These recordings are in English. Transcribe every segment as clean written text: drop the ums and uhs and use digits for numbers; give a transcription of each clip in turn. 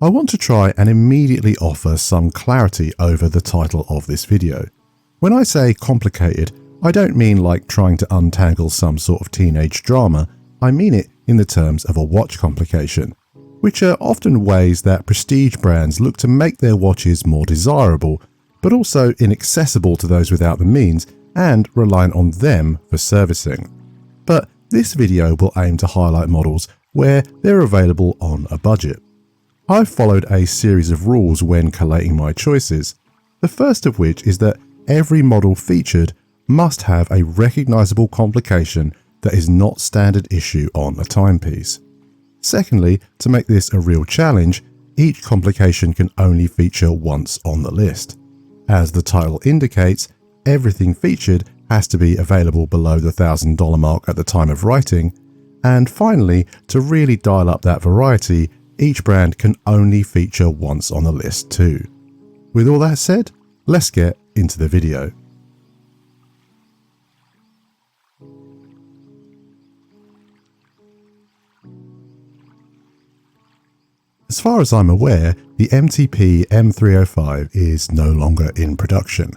I want to try and immediately offer some clarity over the title of this video. When I say complicated, I don't mean like trying to untangle some sort of teenage drama, I mean it in the terms of a watch complication, which are often ways that prestige brands look to make their watches more desirable, but also inaccessible to those without the means and reliant on them for servicing. But this video will aim to highlight models where they're available on a budget. I've followed a series of rules when collating my choices, the first of which is that every model featured must have a recognizable complication that is not standard issue on a timepiece. Secondly, to make this a real challenge, each complication can only feature once on the list. As the title indicates, everything featured has to be available below the $1,000 mark at the time of writing. And finally, to really dial up that variety, each brand can only feature once on the list too. With all that said, let's get into the video. As far as I'm aware, the MTP-M305 is no longer in production,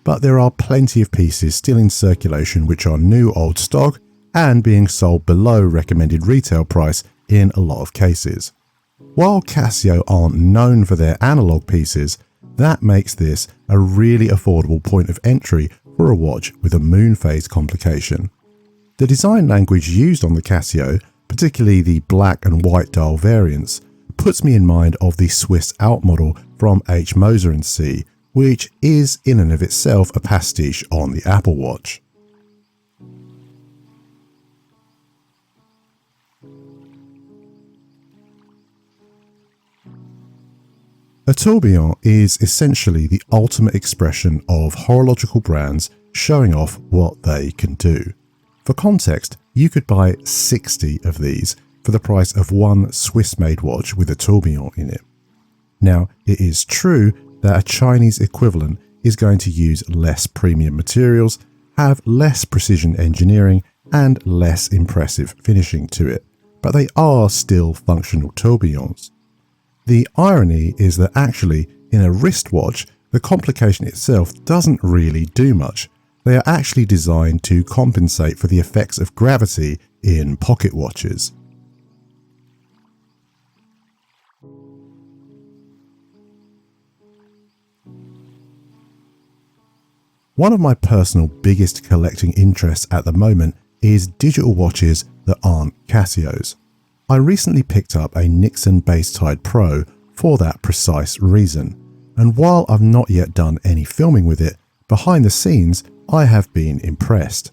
but there are plenty of pieces still in circulation which are new old stock and being sold below recommended retail price in a lot of cases. While Casio aren't known for their analog pieces, that makes this a really affordable point of entry for a watch with a moon phase complication. The design language used on the Casio, particularly the black and white dial variants, puts me in mind of the Swiss Out model from H. Moser & C, which is in and of itself a pastiche on the Apple Watch. A tourbillon is essentially the ultimate expression of horological brands showing off what they can do. For context, you could buy 60 of these for the price of one Swiss-made watch with a tourbillon in it. Now, it is true that a Chinese equivalent is going to use less premium materials, have less precision engineering, and less impressive finishing to it, but they are still functional tourbillons. The irony is that actually, in a wristwatch, the complication itself doesn't really do much. They are actually designed to compensate for the effects of gravity in pocket watches. One of my personal biggest collecting interests at the moment is digital watches that aren't Casios. I recently picked up a Nixon Basetide Pro for that precise reason, and while I've not yet done any filming with it, behind the scenes I have been impressed.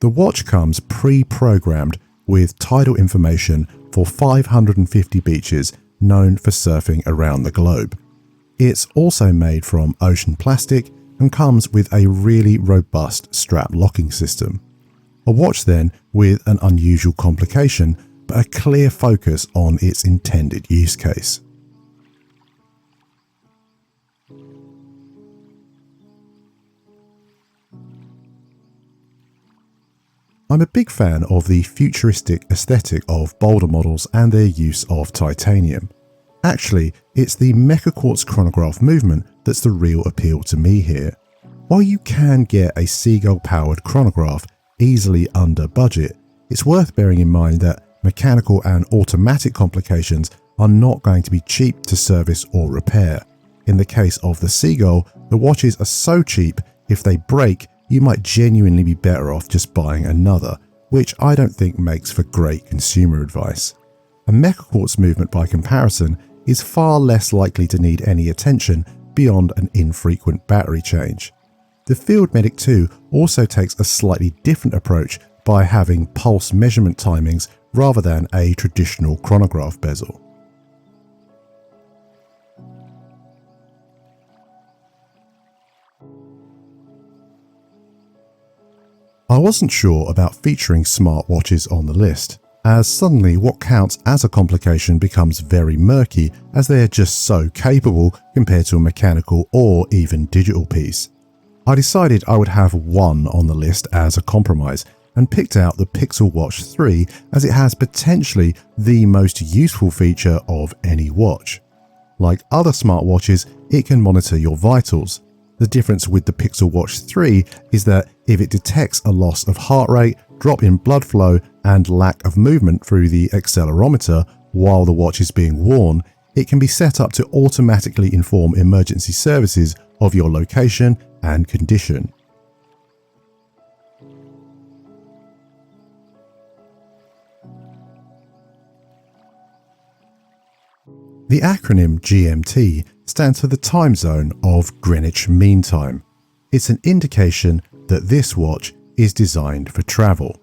The watch comes pre-programmed with tidal information for 550 beaches known for surfing around the globe. It's also made from ocean plastic and comes with a really robust strap locking system. A watch then with an unusual complication, but a clear focus on its intended use case. I'm a big fan of the futuristic aesthetic of Boldr models and their use of titanium. Actually, it's the mecha quartz chronograph movement that's the real appeal to me here. While you can get a Seagull-powered chronograph easily under budget, it's worth bearing in mind that mechanical and automatic complications are not going to be cheap to service or repair. In the case of the Seagull, the watches are so cheap, if they break, you might genuinely be better off just buying another, which I don't think makes for great consumer advice. A mecha quartz movement, by comparison, is far less likely to need any attention beyond an infrequent battery change. The Field Medic 2 also takes a slightly different approach by having pulse measurement timings rather than a traditional chronograph bezel. I wasn't sure about featuring smartwatches on the list, as suddenly what counts as a complication becomes very murky as they are just so capable compared to a mechanical or even digital piece. I decided I would have one on the list as a compromise and picked out the Pixel Watch 3 as it has potentially the most useful feature of any watch. Like other smartwatches, it can monitor your vitals. The difference with the Pixel Watch 3 is that if it detects a loss of heart rate, drop in blood flow, and lack of movement through the accelerometer while the watch is being worn, it can be set up to automatically inform emergency services of your location and condition. The acronym GMT stands for the time zone of Greenwich Mean Time. It's an indication that this watch is designed for travel.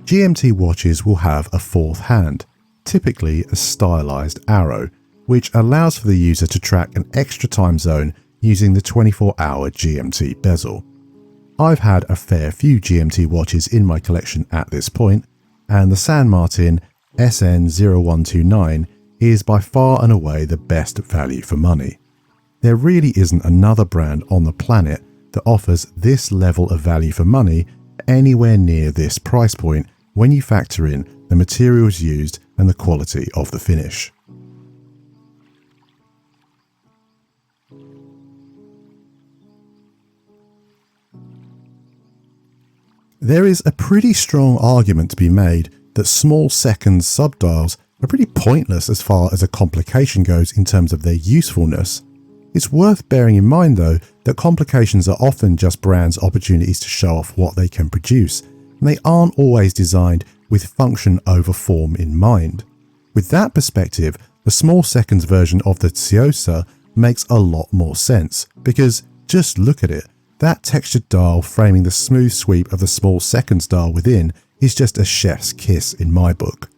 GMT watches will have a fourth hand, typically a stylized arrow, which allows for the user to track an extra time zone using the 24-hour GMT bezel. I've had a fair few GMT watches in my collection at this point, and the Martin SN10129 is by far and away the best value for money. There really isn't another brand on the planet that offers this level of value for money anywhere near this price point when you factor in the materials used and the quality of the finish. There is a pretty strong argument to be made that small seconds subdials are pretty pointless as far as a complication goes in terms of their usefulness. It's worth bearing in mind though that complications are often just brands' opportunities to show off what they can produce, and they aren't always designed with function over form in mind. With that perspective, the small seconds version of the Tsuyosa makes a lot more sense, because just look at it. That textured dial framing the smooth sweep of the small seconds dial within is just a chef's kiss in my book.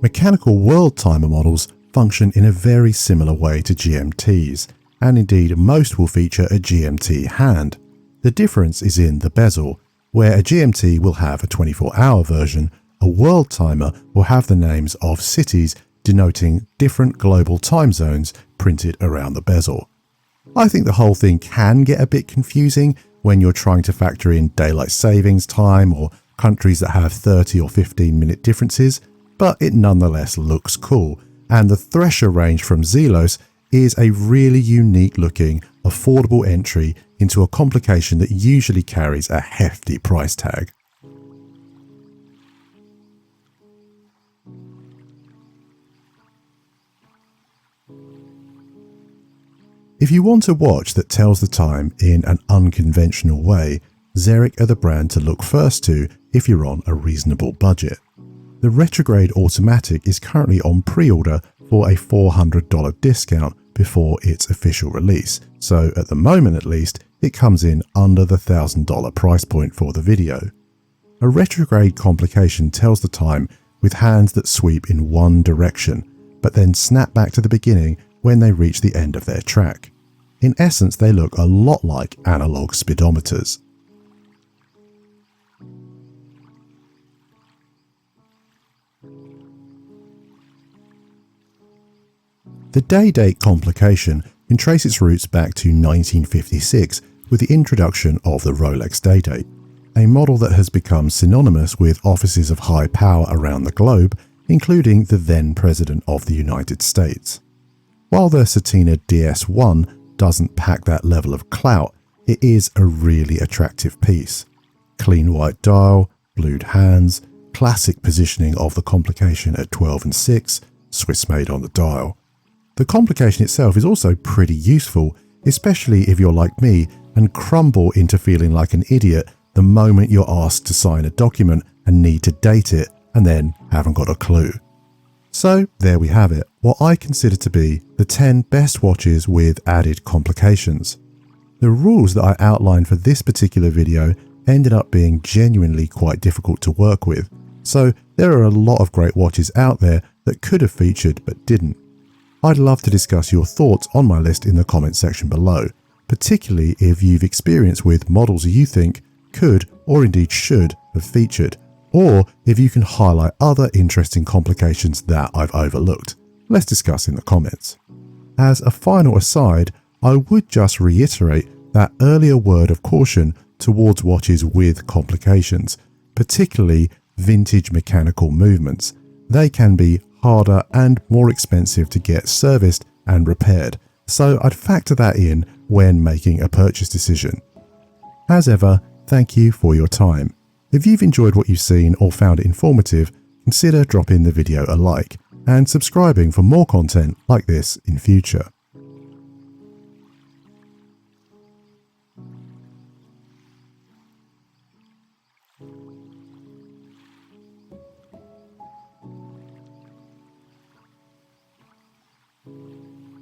Mechanical world timer models function in a very similar way to GMTs, and indeed most will feature a GMT hand. The difference is in the bezel, where a GMT will have a 24-hour version. A world timer will have the names of cities denoting different global time zones printed around the bezel. I think the whole thing can get a bit confusing when you're trying to factor in daylight savings time or countries that have 30 or 15-minute differences, but it nonetheless looks cool, and the Thresher range from Zelos is a really unique looking, affordable entry into a complication that usually carries a hefty price tag. If you want a watch that tells the time in an unconventional way, Xeric are the brand to look first to if you're on a reasonable budget. The Retrograde automatic is currently on pre-order for a $400 discount before its official release, so at the moment at least, it comes in under the $1,000 price point for the video. A Retrograde complication tells the time with hands that sweep in one direction, but then snap back to the beginning when they reach the end of their track. In essence, they look a lot like analog speedometers. The day-date complication can trace its roots back to 1956 with the introduction of the Rolex Day-Date, a model that has become synonymous with offices of high power around the globe, including the then President of the United States. While the Certina DS1 doesn't pack that level of clout, it is a really attractive piece. Clean white dial, blued hands, classic positioning of the complication at 12 and 6, Swiss made on the dial. The complication itself is also pretty useful, especially if you're like me and crumble into feeling like an idiot the moment you're asked to sign a document and need to date it and then haven't got a clue. So there we have it, what I consider to be the 10 best watches with added complications. The rules that I outlined for this particular video ended up being genuinely quite difficult to work with, so there are a lot of great watches out there that could have featured but didn't. I'd love to discuss your thoughts on my list in the comments section below, particularly if you've experience with models you think could or indeed should have featured, or if you can highlight other interesting complications that I've overlooked. Let's discuss in the comments. As a final aside, I would just reiterate that earlier word of caution towards watches with complications, particularly vintage mechanical movements. They can be harder and more expensive to get serviced and repaired, so I'd factor that in when making a purchase decision. As ever, thank you for your time. If you've enjoyed what you've seen or found it informative, consider dropping the video a like and subscribing for more content like this in future.